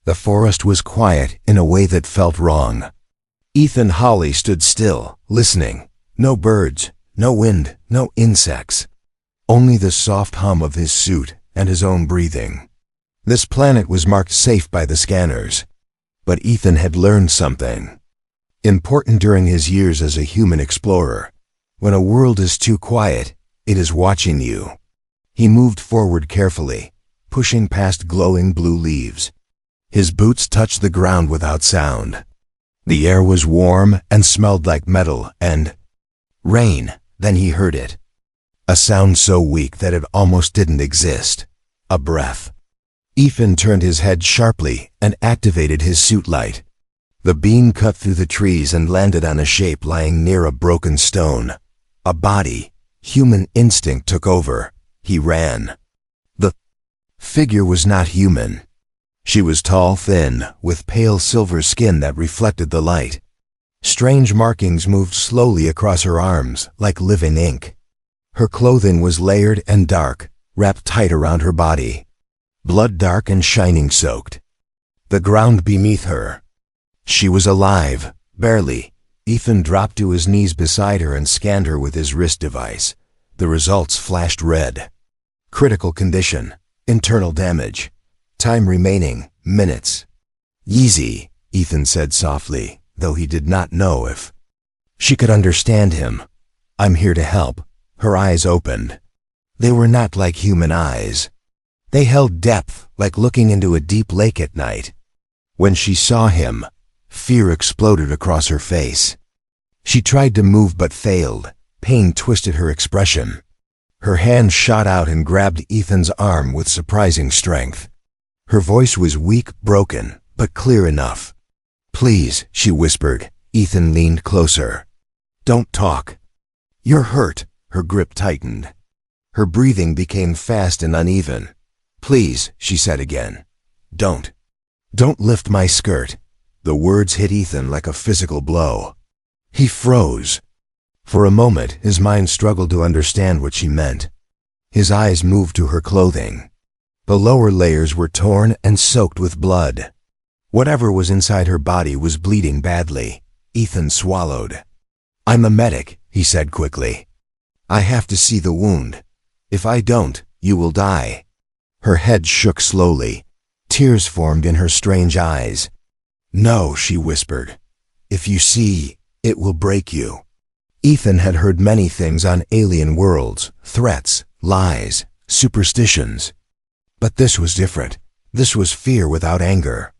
The forest was quiet in a way that felt wrong. Ethan Hawley stood still, listening. No birds, no wind, no insects. Only the soft hum of his suit and his own breathing. This planet was marked safe by the scanners. But Ethan had learned something important during his years as a human explorer. When a world is too quiet, it is watching you. He moved forward carefully, pushing past glowing blue leaves. His boots touched the ground without sound. The air was warm and smelled like metal and rain. Then he heard it. A sound so weak that it almost didn't exist. A breath. Ethan turned his head sharply and activated his suit light. The beam cut through the trees and landed on a shape lying near a broken stone. A body. Human instinct took over. He ran. The figure was not human. She was tall, thin, with pale silver skin that reflected the light. Strange markings moved slowly across her arms, like living ink. Her clothing was layered and dark, wrapped tight around her body. Blood dark and shining soaked. The ground beneath her. She was alive, barely. Ethan dropped to his knees beside her and scanned her with his wrist device. The results flashed red. Critical condition. Internal damage. Time remaining, minutes. Easy, Ethan said softly, though he did not know if she could understand him. I'm here to help. Her eyes opened. They were not like human eyes. They held depth, like looking into a deep lake at night. When she saw him, fear exploded across her face. She tried to move but failed. Pain twisted her expression. Her hand shot out and grabbed Ethan's arm with surprising strength. Her voice was weak, broken, but clear enough. Please, she whispered. Ethan leaned closer. Don't talk. You're hurt. Her grip tightened. Her breathing became fast and uneven. Please, she said again. Don't lift my skirt. The words hit Ethan like a physical blow. He froze. For a moment, his mind struggled to understand what she meant. His eyes moved to her clothing. The lower layers were torn and soaked with blood. Whatever was inside her body was bleeding badly. Ethan swallowed. I'm a medic, he said quickly. I have to see the wound. If I don't, you will die. Her head shook slowly. Tears formed in her strange eyes. No, she whispered. If you see, it will break you. Ethan had heard many things on alien worlds, threats, lies, superstitions. But this was different. This was fear without anger.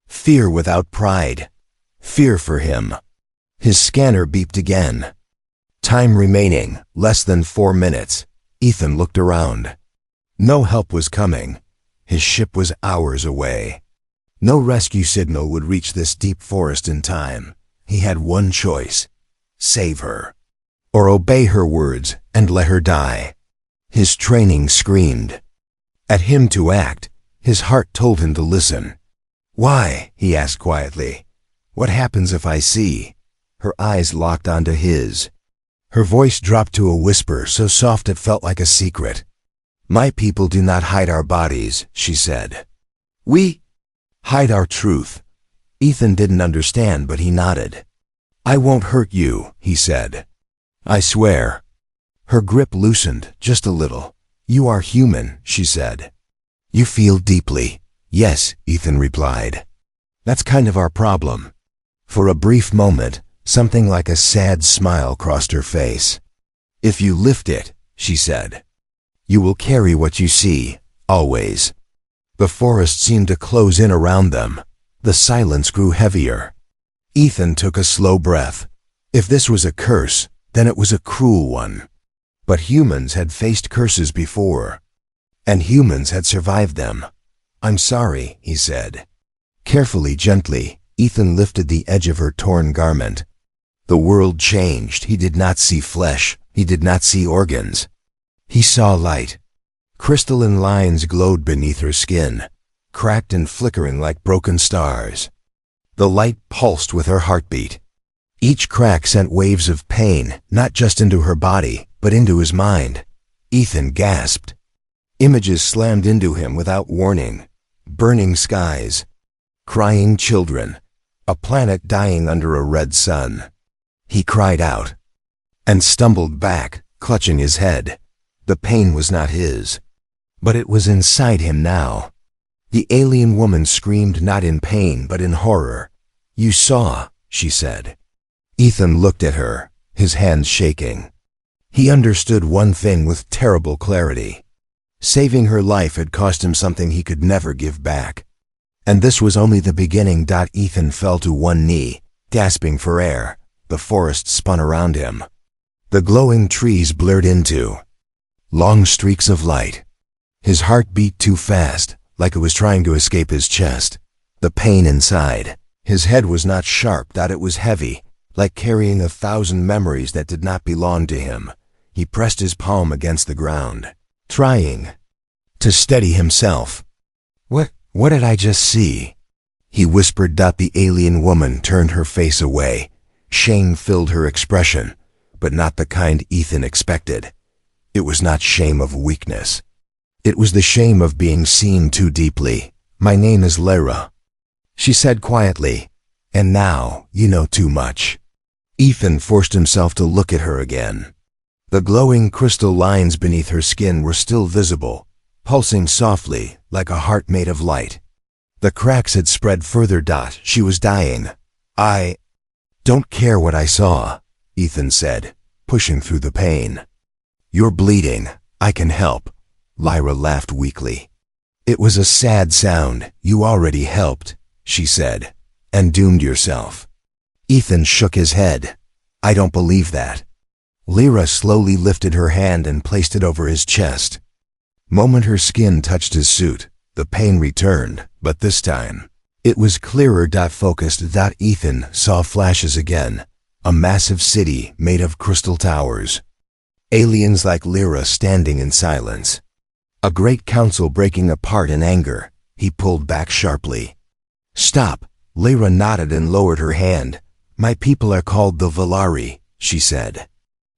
Fear without pride. Fear for him. His scanner beeped again. Time remaining, less than 4 minutes. Ethan looked around. No help was coming. His ship was hours away. No rescue signal would reach this deep forest in time. He had one choice. Save her. Or obey her words and let her die. His training screamed. At him to act, his heart told him to listen. Why? He asked quietly. What happens if I see? Her eyes locked onto his. Her voice dropped to a whisper so soft it felt like a secret. My people do not hide our bodies, she said. We hide our truth. Ethan didn't understand, but he nodded. I won't hurt you, he said. I swear. Her grip loosened just a little. You are human, she said. You feel deeply. Yes, Ethan replied. That's kind of our problem. For a brief moment, something like a sad smile crossed her face. If you lift it, she said, you will carry what you see, always. The forest seemed to close in around them. The silence grew heavier. Ethan took a slow breath. If this was a curse, then it was a cruel one. But humans had faced curses before, and humans had survived them. I'm sorry, he said. Carefully, gently, Ethan lifted the edge of her torn garment. The world changed. He did not see flesh. He did not see organs. He saw light. Crystalline lines glowed beneath her skin, cracked and flickering like broken stars. The light pulsed with her heartbeat. Each crack sent waves of pain, not just into her body, but into his mind. Ethan gasped. Images slammed into him without warning. Burning skies, Crying children. A planet dying under a red sun. He cried out and stumbled back, clutching his head. The pain was not his, but it was inside him now. The alien woman screamed not in pain but in horror. "You saw," she said. Ethan looked at her, his hands shaking. He understood one thing with terrible clarity. Saving her life had cost him something he could never give back. And this was only the beginning. Ethan fell to one knee, gasping for air. The forest spun around him. The glowing trees blurred into long streaks of light. His heart beat too fast, like it was trying to escape his chest. The pain inside. His head was not sharp, it was heavy, like carrying 1,000 memories that did not belong to him. He pressed his palm against the ground, trying to steady himself. What did I just see?" he whispered. The alien woman turned her face away. Shame filled her expression, but not the kind Ethan expected. It was not shame of weakness. It was the shame of being seen too deeply. "My name is Lyra," she said quietly, "and now you know too much." Ethan forced himself to look at her again. The glowing crystal lines beneath her skin were still visible, pulsing softly like a heart made of light. The cracks had spread further. She was dying. "I don't care what I saw," Ethan said, pushing through the pain. "You're bleeding. I can help." Lyra laughed weakly. It was a sad sound. "You already helped," she said, "and doomed yourself." Ethan shook his head. "I don't believe that." Lyra slowly lifted her hand and placed it over his chest. Moment her skin touched his suit, the pain returned, but this time it was clearer. Focused. Ethan saw flashes again. A massive city made of crystal towers. Aliens like Lyra standing in silence. A great council breaking apart in anger. He pulled back sharply. "Stop." Lyra nodded and lowered her hand. "My people are called the Valari," she said.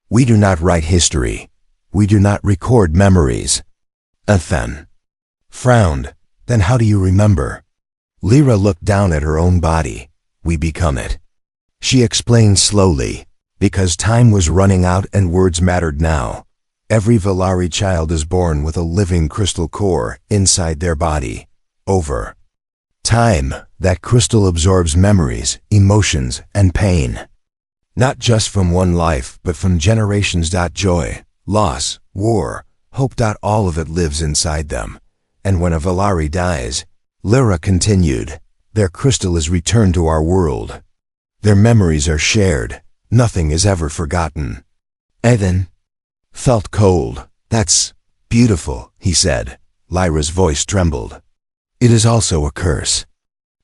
"We do not write history. We do not record memories." Ethan frowned. "Then how do you remember?" Lyra looked down at her own body. "We become it," she explained slowly, "because time was running out and words mattered now. Every Valari child is born with a living crystal core inside their body. Over time, that crystal absorbs memories, emotions, and pain. Not just from one life, but from generations. Joy, loss, war, hope. All of it lives inside them. And when a Valari dies," Lyra continued, "their crystal is returned to our world. Their memories are shared. Nothing is ever forgotten." Ethan felt cold. "That's beautiful," he said. Lyra's voice trembled. "It is also a curse."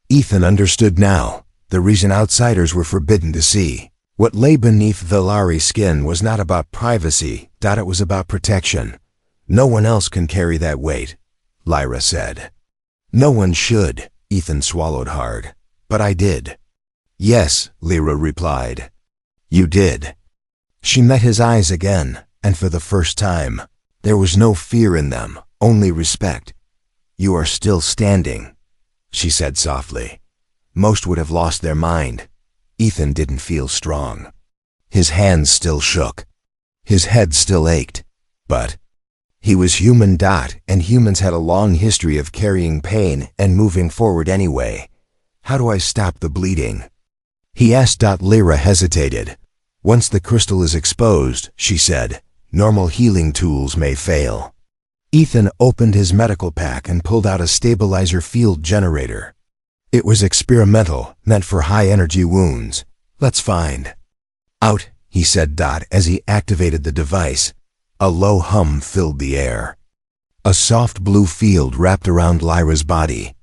Ethan understood now. The reason outsiders were forbidden to see what lay beneath Valari's skin was not about privacy. It was about protection. "No one else can carry that weight," Lyra said. "No one should." Ethan swallowed hard. "But I did." "Yes," Lyra replied. "You did." She met his eyes again, and for the first time, there was no fear in them, only respect. "You are still standing," she said softly. Most would have lost their mind. Ethan didn't feel strong. His hands still shook. His head still ached. But he was human. And humans had a long history of carrying pain and moving forward anyway. "How do I stop the bleeding?" he asked. Lyra hesitated. "Once the crystal is exposed," she said, "normal healing tools may fail." Ethan opened his medical pack and pulled out a stabilizer field generator. It was experimental, meant for high-energy wounds. "Let's find out," he said. As he activated the device, a low hum filled the air. A soft blue field wrapped around Lyra's body.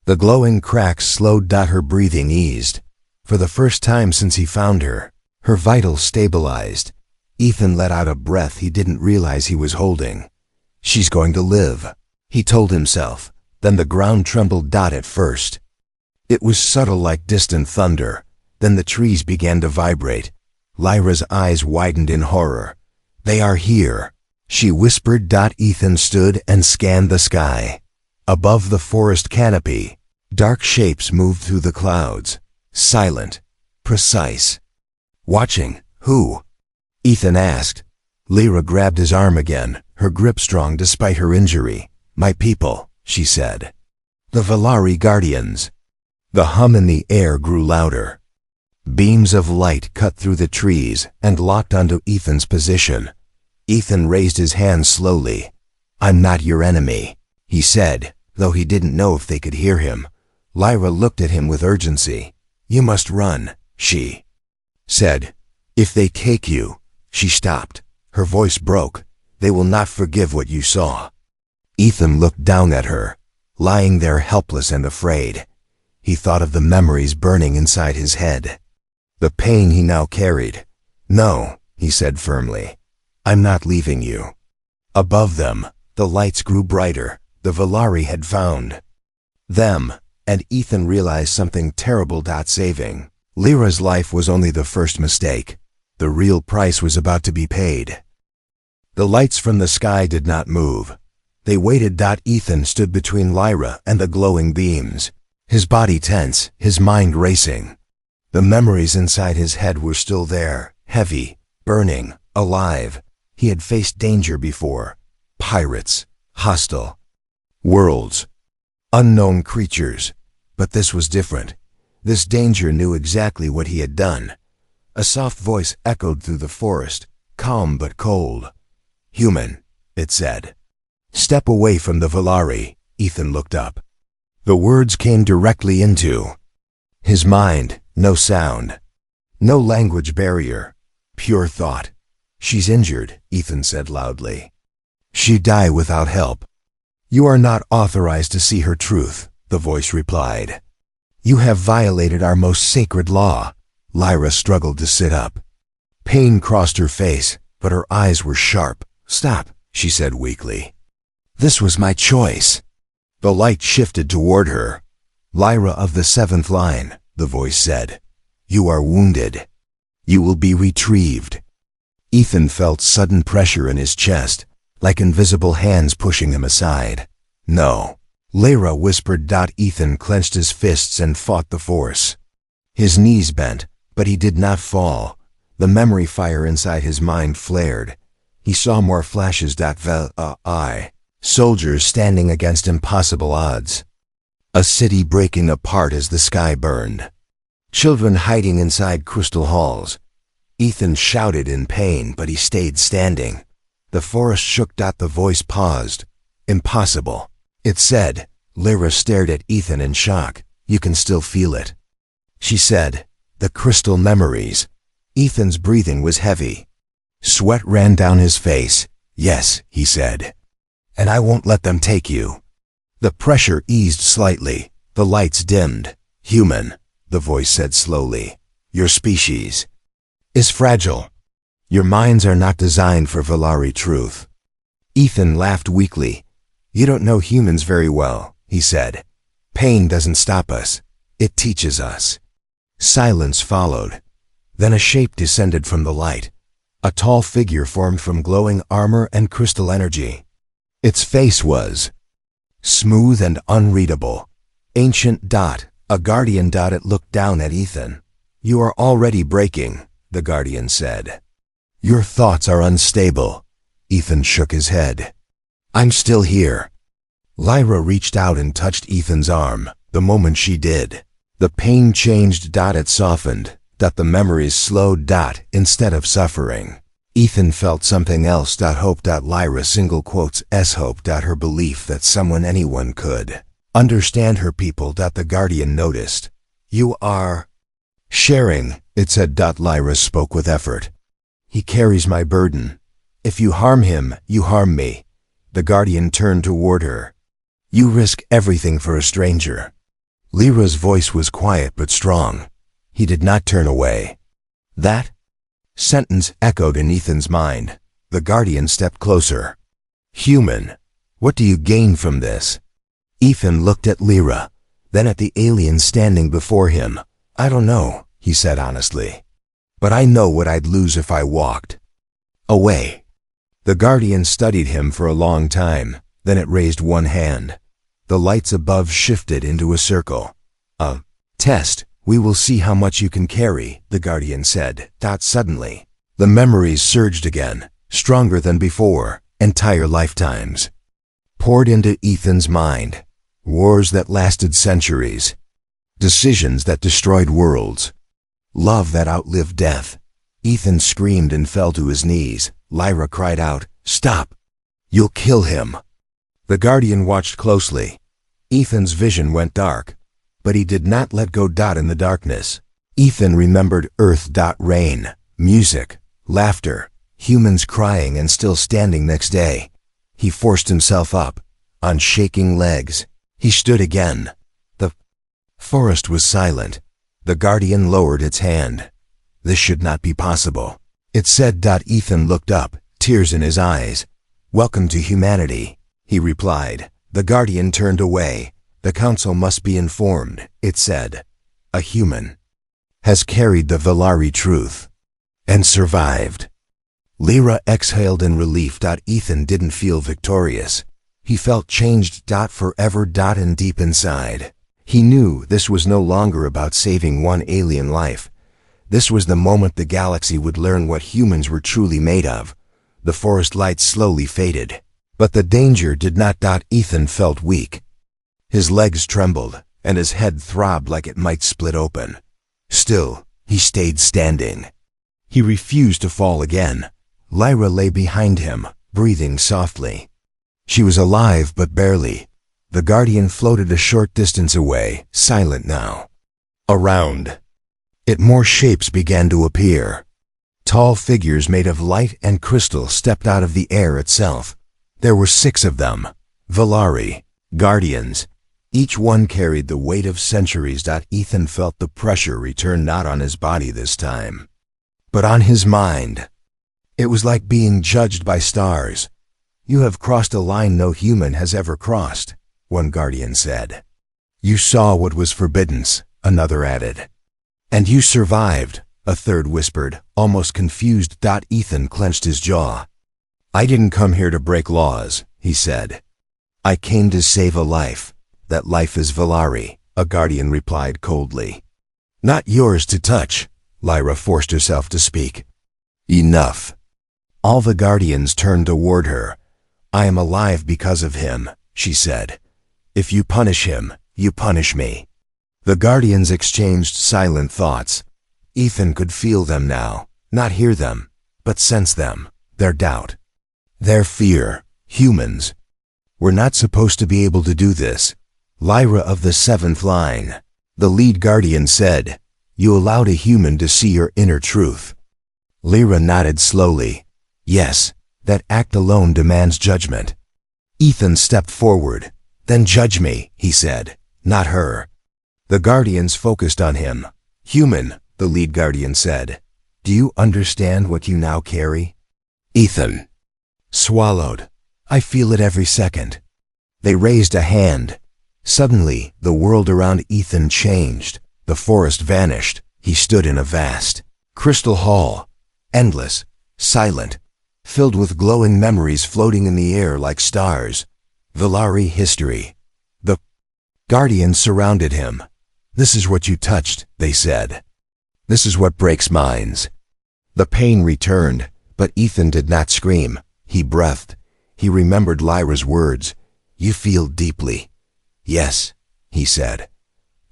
The glowing cracks slowed. Her breathing eased. For the first time since he found her, her vitals stabilized. Ethan let out a breath he didn't realize he was holding. "She's going to live," he told himself. Then the ground trembled. At first, it was subtle like distant thunder. Then the trees began to vibrate. Lyra's eyes widened in horror. "They are here," she whispered. Ethan stood and scanned the sky. Above the forest canopy, Dark shapes moved through the clouds, silent, precise. Watching, who? Ethan asked. Lyra grabbed his arm again, her grip strong despite her injury. My people, she said. The Valari Guardians. The hum in the air grew louder. Beams of light cut through the trees and locked onto Ethan's position. Ethan raised his hand slowly. I'm not your enemy, he said, though he didn't know if they could hear him. Lyra looked at him with urgency. You must run, she said. If they take you, she stopped. Her voice broke. They will not forgive what you saw. Ethan looked down at her, lying there helpless and afraid. He thought of the memories burning inside his head. The pain he now carried. No, he said firmly. I'm not leaving you. Above them, the lights grew brighter. The Valari had found them, and Ethan realized something terrible. Saving Lyra's life was only the first mistake. The real price was about to be paid. The lights from the sky did not move. They waited. Ethan stood between Lyra and the glowing beams, his body tense, his mind racing. The memories inside his head were still there, heavy, burning, alive. He had faced danger before. Pirates, hostile worlds, unknown creatures. But this was different. This danger knew exactly what he had done. A soft voice echoed through the forest, calm but cold. Human, it said. Step away from the Valari. Ethan looked up. The words came directly into his mind. No sound, no language barrier, pure thought. She's injured, Ethan said loudly. She'd die without help. You are not authorized to see her truth, the voice replied. You have violated our most sacred law. Lyra struggled to sit up. Pain crossed her face, but her eyes were sharp. Stop, she said weakly. This was my choice. The light shifted toward her. Lyra of the seventh line, the voice said. You are wounded. You will be retrieved. Ethan felt sudden pressure in his chest, like invisible hands pushing him aside. No. Lyra whispered. Ethan clenched his fists and fought the force. His knees bent, but he did not fall. The memory fire inside his mind flared. He saw more flashes. Soldiers standing against impossible odds. A city breaking apart as the sky burned. Children hiding inside crystal halls. Ethan shouted in pain, but he stayed standing. The forest shook. The voice paused. Impossible, it said. Lyra stared at Ethan in shock. You can still feel it, she said. The crystal memories. Ethan's breathing was heavy. Sweat ran down his face. Yes, he said. And I won't let them take you. The pressure eased slightly. The lights dimmed. Human, the voice said slowly. Your species is fragile. Your minds are not designed for Valari truth. Ethan laughed weakly. You don't know humans very well, he said. Pain doesn't stop us. It teaches us. Silence followed. Then a shape descended from the light. A tall figure formed from glowing armor and crystal energy. Its face was smooth and unreadable. Ancient. A guardian. It looked down at Ethan. You are already breaking, the guardian said. Your thoughts are unstable. Ethan shook his head. I'm still here. Lyra reached out and touched Ethan's arm. The moment she did, the pain changed. It softened. The memories slowed. Instead of suffering, Ethan felt something else. Hope. Lyra single quotes hope. Her belief that anyone could understand her people. The guardian noticed. You are sharing, it said. Lyra spoke with effort. He carries my burden. If you harm him, you harm me. The guardian turned toward her. You risk everything for a stranger. Lyra's voice was quiet but strong. He did not turn away. That sentence echoed in Ethan's mind. The guardian stepped closer. Human, what do you gain from this? Ethan looked at Lyra, then at the alien standing before him. I don't know, he said honestly. But I know what I'd lose if I walked away. The guardian studied him for a long time, then it raised one hand. The lights above shifted into a circle. "A test. We will see how much you can carry," the Guardian said. Suddenly, the memories surged again, stronger than before. Entire lifetimes poured into Ethan's mind. Wars that lasted centuries. Decisions that destroyed worlds. Love that outlived death. Ethan screamed and fell to his knees. Lyra cried out, "Stop! You'll kill him!" The Guardian watched closely. Ethan's vision went dark, but he did not let go. In the darkness, Ethan remembered Earth. Rain, music, laughter, humans crying and still standing next day. He forced himself up, on shaking legs. He stood again. The forest was silent. The Guardian lowered its hand. "This should not be possible," it said. Ethan looked up, tears in his eyes. "Welcome to humanity," he replied. The Guardian turned away. "The Council must be informed," it said. "A human has carried the Valari truth and survived." Lyra exhaled in relief. Ethan didn't feel victorious. He felt changed. Forever. And deep inside, he knew this was no longer about saving one alien life. This was the moment the galaxy would learn what humans were truly made of. The forest lights slowly faded, but the danger did not. Ethan felt weak. His legs trembled, and his head throbbed like it might split open. Still, he stayed standing. He refused to fall again. Lyra lay behind him, breathing softly. She was alive, but barely. The Guardian floated a short distance away, silent now. Around it, more shapes began to appear. Tall figures made of light and crystal stepped out of the air itself. There were 6 of them. Valari, Guardians. Each one carried the weight of centuries. Ethan felt the pressure return, not on his body this time, but on his mind. It was like being judged by stars. "You have crossed a line no human has ever crossed," one Guardian said. "You saw what was forbidden," another added. "And you survived," a third whispered, almost confused. Ethan clenched his jaw. "I didn't come here to break laws," he said. "I came to save a life. That life is Valari," a Guardian replied coldly. "Not yours to touch," Lyra forced herself to speak. "Enough." All the Guardians turned toward her. "I am alive because of him," she said. "If you punish him, you punish me." The Guardians exchanged silent thoughts. Ethan could feel them now, not hear them, but sense them, their doubt, their fear. Humans were not supposed to be able to do this. Lyra of the 7th line, the lead Guardian, said, "You allowed a human to see your inner truth." Lyra nodded slowly. "Yes, that act alone demands judgment." Ethan stepped forward. "Then judge me," he said, "not her." The Guardians focused on him. "Human," the lead Guardian said, "do you understand what you now carry?" Ethan swallowed. "I feel it every second." They raised a hand. Suddenly, the world around Ethan changed. The forest vanished. He stood in a vast crystal hall, endless, silent, filled with glowing memories floating in the air like stars. Valari history. The Guardians surrounded him. "This is what you touched," they said. "This is what breaks minds." The pain returned, but Ethan did not scream. He breathed. He remembered Lyra's words. "You feel deeply." "Yes," he said.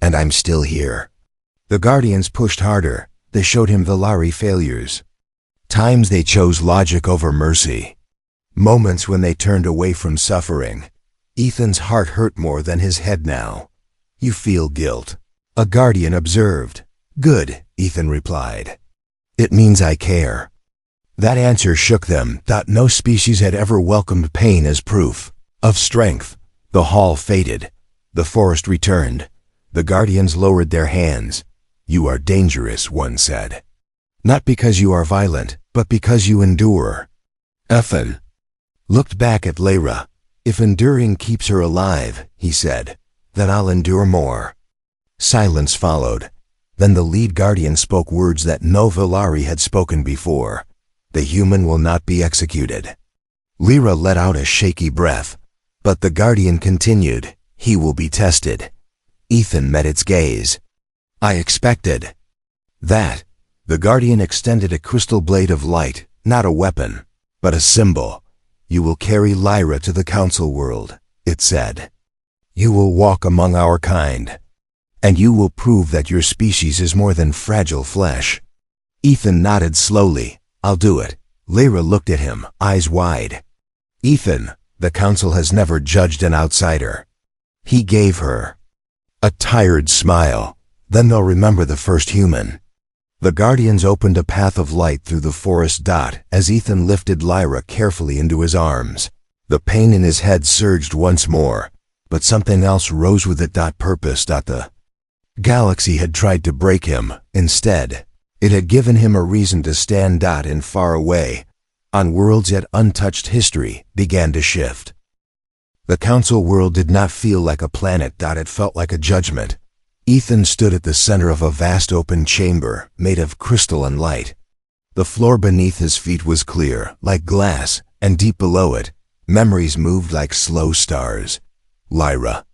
"And I'm still here." The Guardians pushed harder. They showed him Valari failures. Times they chose logic over mercy. Moments when they turned away from suffering. Ethan's heart hurt more than his head now. "You feel guilt," a Guardian observed. "Good," Ethan replied. "It means I care." That answer shook them. No species had ever welcomed pain as proof of strength. The hall faded. The forest returned. The Guardians lowered their hands. "You are dangerous," one said. "Not because you are violent, but because you endure." Ethan looked back at Lyra. "If enduring keeps her alive," he said, "then I'll endure more." Silence followed. Then the lead Guardian spoke words that no Valari had spoken before. "The human will not be executed." Lyra let out a shaky breath. But the Guardian continued. He will be tested. Ethan met its gaze. I expected that. The Guardian extended a crystal blade of light, not a weapon, but a symbol. You will carry Lyra to the Council world, it said. You will walk among our kind, and you will prove that your species is more than fragile flesh. Ethan nodded slowly. I'll do it. Lyra looked at him, eyes wide. Ethan, the Council has never judged an outsider. He gave her a tired smile. Then they'll remember the first human. The Guardians opened a path of light through the forest. As Ethan lifted Lyra carefully into his arms, the pain in his head surged once more, but something else rose with it. Purpose. The galaxy had tried to break him. Instead, it had given him a reason to stand. And far away, on worlds yet untouched, history began to shift. The Council world did not feel like a planet. It felt like a judgment. Ethan stood at the center of a vast open chamber made of crystal and light. The floor beneath his feet was clear, like glass, and deep below it, memories moved like slow stars. Lyra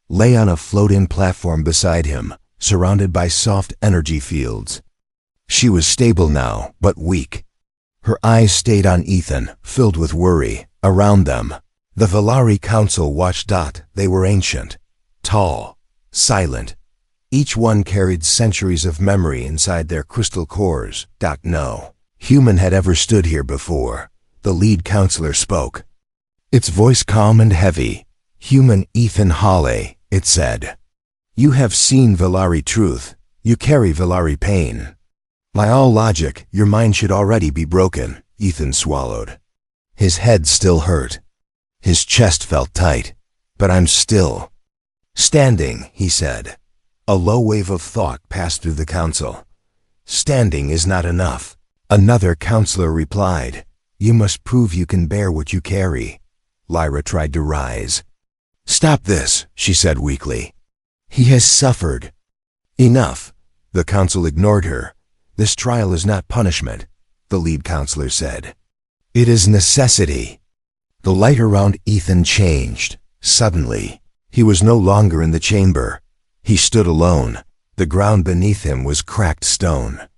lay on a floating platform beside him, surrounded by soft energy fields. She was stable now, but weak. Her eyes stayed on Ethan, filled with worry. Around them, the Valari Council watched. They were ancient, tall, silent. Each one carried centuries of memory inside their crystal cores. No human had ever stood here before. The lead counselor spoke. Its voice calm and heavy. Human Ethan Hawley, it said. You have seen Valari truth. You carry Valari pain. By all logic, your mind should already be broken. Ethan swallowed. His head still hurt. His chest felt tight. But I'm still standing, he said. A low wave of thought passed through the Council. Standing is not enough. Another counselor replied. You must prove you can bear what you carry. Lyra tried to rise. Stop this, she said weakly. He has suffered. Enough. The Council ignored her. This trial is not punishment, the lead counselor said. It is necessity. The light around Ethan changed. Suddenly, he was no longer in the chamber. He stood alone. The ground beneath him was cracked stone.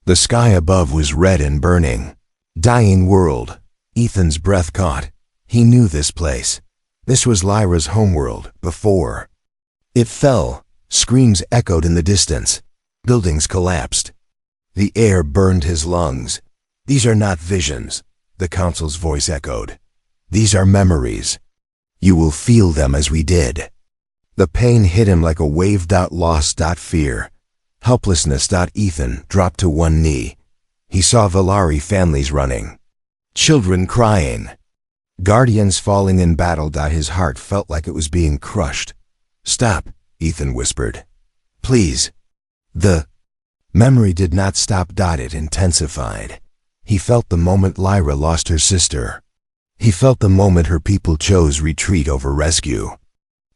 The sky above was red and burning. Dying world. Ethan's breath caught. He knew this place. This was Lyra's homeworld, before. It fell. Screams echoed in the distance. Buildings collapsed. The air burned his lungs. These are not visions, the Council's voice echoed. These are memories. You will feel them as we did. The pain hit him like a wave. Loss. Fear. Helplessness. Ethan dropped to one knee. He saw Valari families running. Children crying. Guardians falling in battle. His heart felt like it was being crushed. Stop, Ethan whispered. Please. The memory did not stop. It intensified. He felt the moment Lyra lost her sister. He felt the moment her people chose retreat over rescue.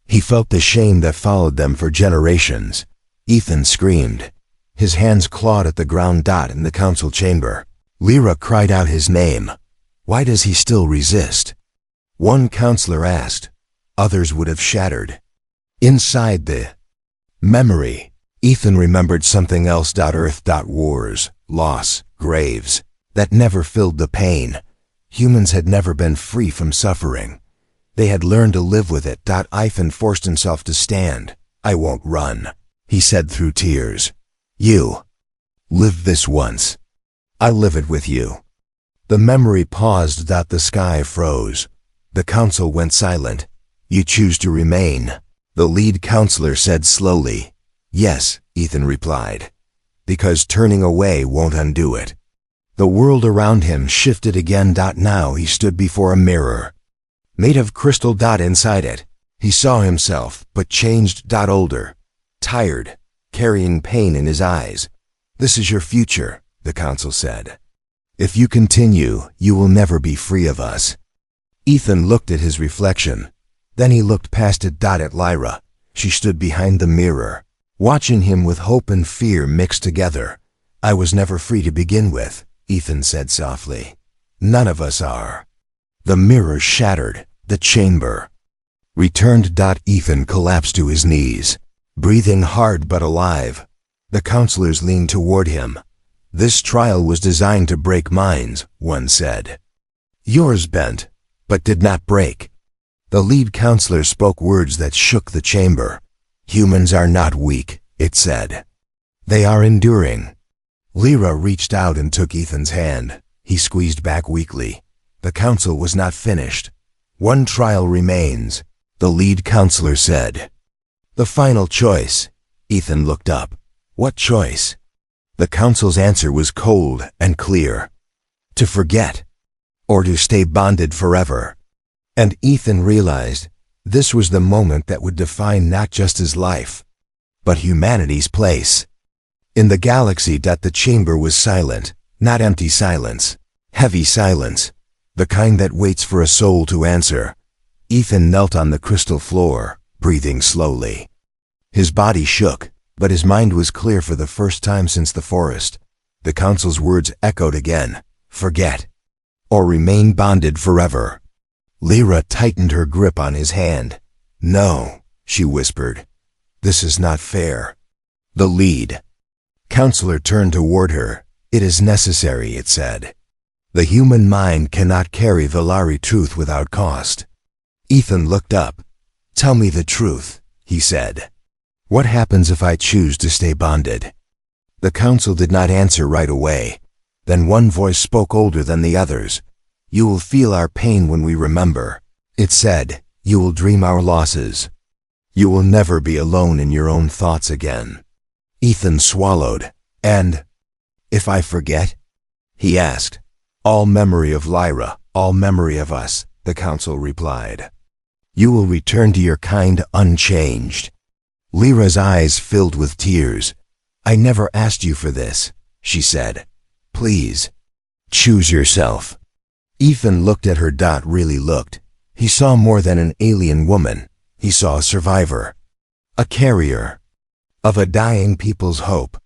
He felt the shame that followed them for generations. Ethan screamed. His hands clawed at the ground. In the Council chamber, Lyra cried out his name. Why does he still resist? One counselor asked. Others would have shattered. Inside the memory, Ethan remembered something else. Earth. Wars, loss, graves. That never filled the pain. Humans had never been free from suffering. They had learned to live with it. Ethan forced himself to stand. I won't run, he said through tears. You lived this once. I live it with you. The memory paused. The sky froze. The Council went silent. You choose to remain, the lead counselor said slowly. Yes, Ethan replied. Because turning away won't undo it. The world around him shifted again. Now he stood before a mirror, made of crystal. Inside it, he saw himself, but changed. Older, tired, carrying pain in his eyes. This is your future, the Council said. If you continue, you will never be free of us. Ethan looked at his reflection. Then he looked past it. At Lyra. She stood behind the mirror, watching him with hope and fear mixed together. I was never free to begin with, Ethan said softly. None of us are. The mirror shattered. The chamber Returned. Ethan collapsed to his knees, breathing hard but alive. The counselors leaned toward him. This trial was designed to break minds, one said. Yours bent, but did not break. The lead counselor spoke words that shook the chamber. Humans are not weak, it said. They are enduring. Lyra reached out and took Ethan's hand. He squeezed back weakly. The council was not finished. One trial remains, the lead counselor said. The final choice. Ethan looked up. What choice? The council's answer was cold and clear. To forget, or to stay bonded forever. And Ethan realized this was the moment that would define not just his life, but humanity's place. In the galaxy. The chamber was silent, not empty silence, heavy silence, the kind that waits for a soul to answer. Ethan knelt on the crystal floor, breathing slowly. His body shook, but his mind was clear for the first time since the forest. The council's words echoed again. Forget, or remain bonded forever. Lyra tightened her grip on his hand. No, she whispered. This is not fair. The lead counselor turned toward her. It is necessary, it said. The human mind cannot carry Valari truth without cost. Ethan looked up. Tell me the truth, he said. What happens if I choose to stay bonded? The council did not answer right away. Then one voice spoke older than the others. You will feel our pain when we remember. It said, you will dream our losses. You will never be alone in your own thoughts again. Ethan swallowed. And if I forget? He asked. All memory of Lyra, all memory of us, the council replied. You will return to your kind unchanged. Lyra's eyes filled with tears. I never asked you for this, she said. Please, choose yourself. Ethan looked at her. Really looked. He saw more than an alien woman. He saw a survivor. A carrier of a dying people's hope.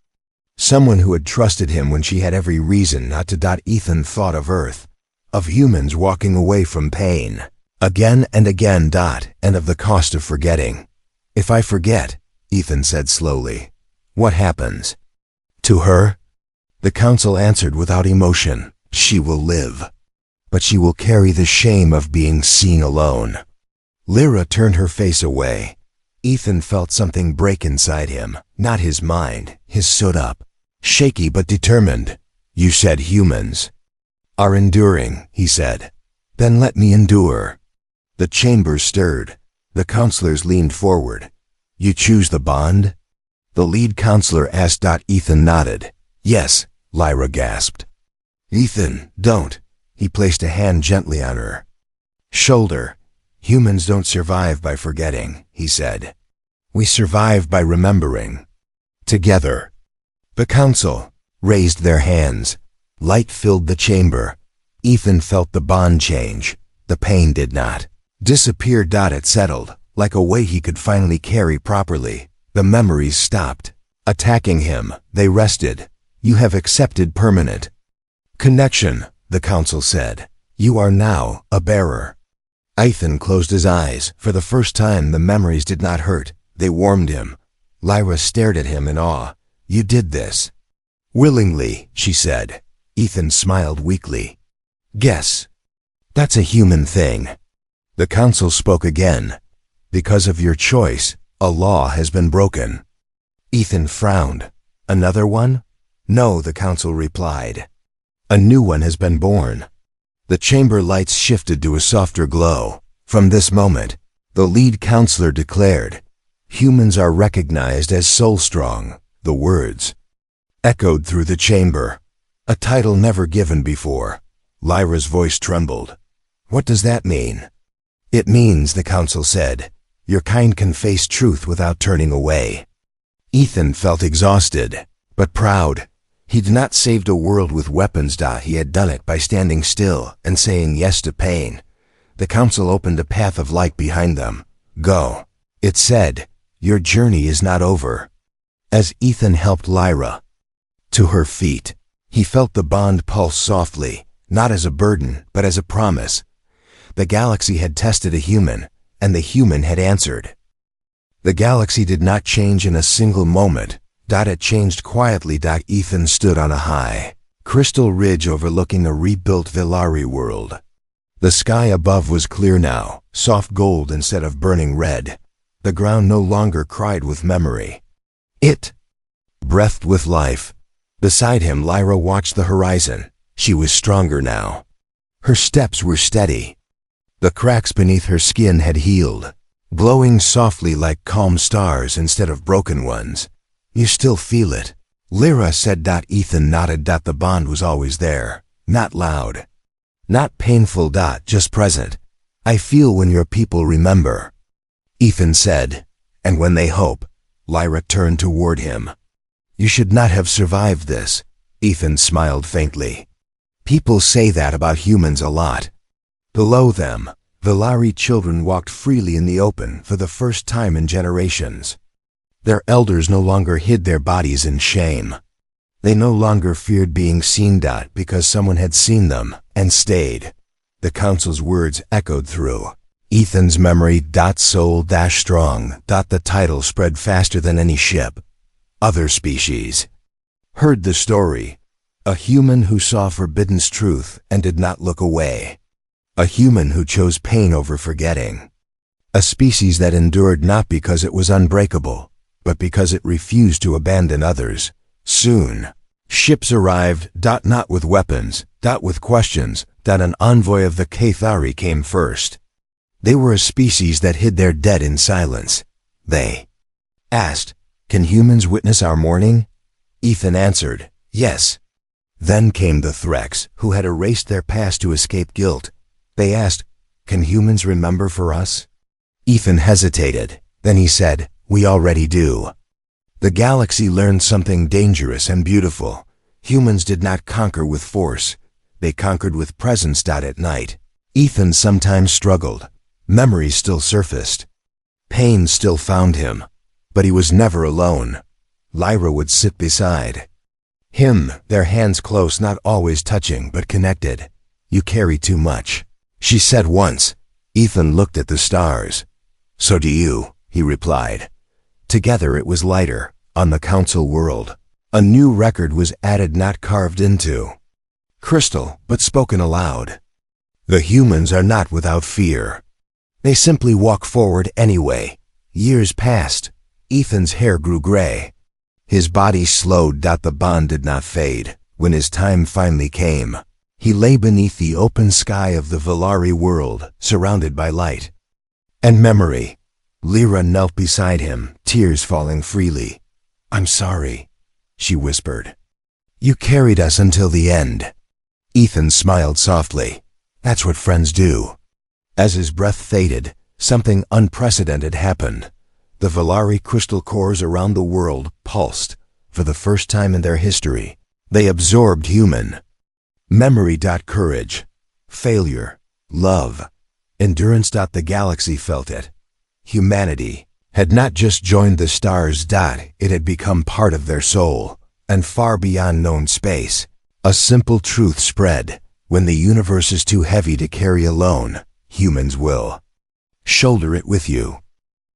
Someone who had trusted him when she had every reason not to. Ethan thought of Earth, of humans walking away from pain, again and again. And of the cost of forgetting. If I forget, Ethan said slowly, what happens? To her? The council answered without emotion. She will live. But she will carry the shame of being seen alone. Lyra turned her face away. Ethan felt something break inside him, not his mind. His stood up, shaky but determined. You said humans are enduring, he said. Then let me endure. The chamber stirred. The counselors leaned forward. You choose the bond? The lead counselor asked. Ethan nodded. Yes, Lyra gasped. Ethan, don't. He placed a hand gently on her shoulder. Humans don't survive by forgetting, he said. We survive by remembering. Together. The council raised their hands. Light filled the chamber. Ethan felt the bond change. The pain did not disappear. It settled, like a weight he could finally carry properly. The memories stopped attacking him. They rested. You have accepted permanent connection, the council said. You are now a bearer. Ethan closed his eyes. For the first time, the memories did not hurt. They warmed him. Lyra stared at him in awe. You did this willingly, she said. Ethan smiled weakly. Guess. That's a human thing. The council spoke again. Because of your choice, a law has been broken. Ethan frowned. Another one? No, the council replied. A new one has been born. The chamber lights shifted to a softer glow. From this moment, the lead counselor declared, humans are recognized as soul-strong. The words echoed through the chamber. A title never given before. Lyra's voice trembled. What does that mean? It means, the council said, your kind can face truth without turning away. Ethan felt exhausted, but proud. He'd not saved a world with weapons. He had done it by standing still and saying yes to pain. The council opened a path of light behind them. Go. It said, your journey is not over. As Ethan helped Lyra to her feet, he felt the bond pulse softly, not as a burden, but as a promise. The galaxy had tested a human, and the human had answered. The galaxy did not change in a single moment. It changed quietly. Ethan stood on a high, crystal ridge overlooking a rebuilt Villari world. The sky above was clear now, soft gold instead of burning red. The ground no longer cried with memory. It breathed with life. Beside him, Lyra watched the horizon. She was stronger now. Her steps were steady. The cracks beneath her skin had healed, glowing softly like calm stars instead of broken ones. You still feel it, Lyra said. Ethan nodded. The bond was always there, not loud, not painful. Just present. I feel when your people remember, Ethan said, and when they hope. Lyra turned toward him. You should not have survived this, Ethan smiled faintly. People say that about humans a lot. Below them, Villari children walked freely in the open for the first time in generations. Their elders no longer hid their bodies in shame. They no longer feared being seen. Because someone had seen them and stayed. The council's words echoed through Ethan's memory. Soul-strong. The title spread faster than any ship. Other species heard the story. A human who saw forbidden's truth and did not look away. A human who chose pain over forgetting. A species that endured not because it was unbreakable, but because it refused to abandon others. Soon, ships arrived. Not with weapons. With questions. An envoy of the Cathari came first. They were a species that hid their dead in silence. They asked, "Can humans witness our mourning?" Ethan answered, "Yes." Then came the Threx, who had erased their past to escape guilt. They asked, "Can humans remember for us?" Ethan hesitated. Then he said, "We already do." The galaxy learned something dangerous and beautiful. Humans did not conquer with force. They conquered with presence. At night, Ethan sometimes struggled. Memories still surfaced. Pain still found him. But he was never alone. Lyra would sit beside him, their hands close, not always touching but connected. "You carry too much," she said once. Ethan looked at the stars. "So do you," he replied. Together it was lighter. On the council world, a new record was added, not carved into crystal, but spoken aloud. The humans are not without fear. They simply walk forward anyway. Years passed. Ethan's hair grew gray. His body slowed. The bond did not fade. When his time finally came, he lay beneath the open sky of the Villari world, surrounded by light and memory. Lyra knelt beside him, tears falling freely. "I'm sorry," she whispered. "You carried us until the end." Ethan smiled softly. "That's what friends do." As his breath faded, something unprecedented happened. The Villari crystal cores around the world pulsed. For the first time in their history, they absorbed human memory. Courage, failure, love, endurance. The galaxy felt it. Humanity had not just joined the stars. It had become part of their soul, and far beyond known space. A simple truth spread: when the universe is too heavy to carry alone, humans will shoulder it with you.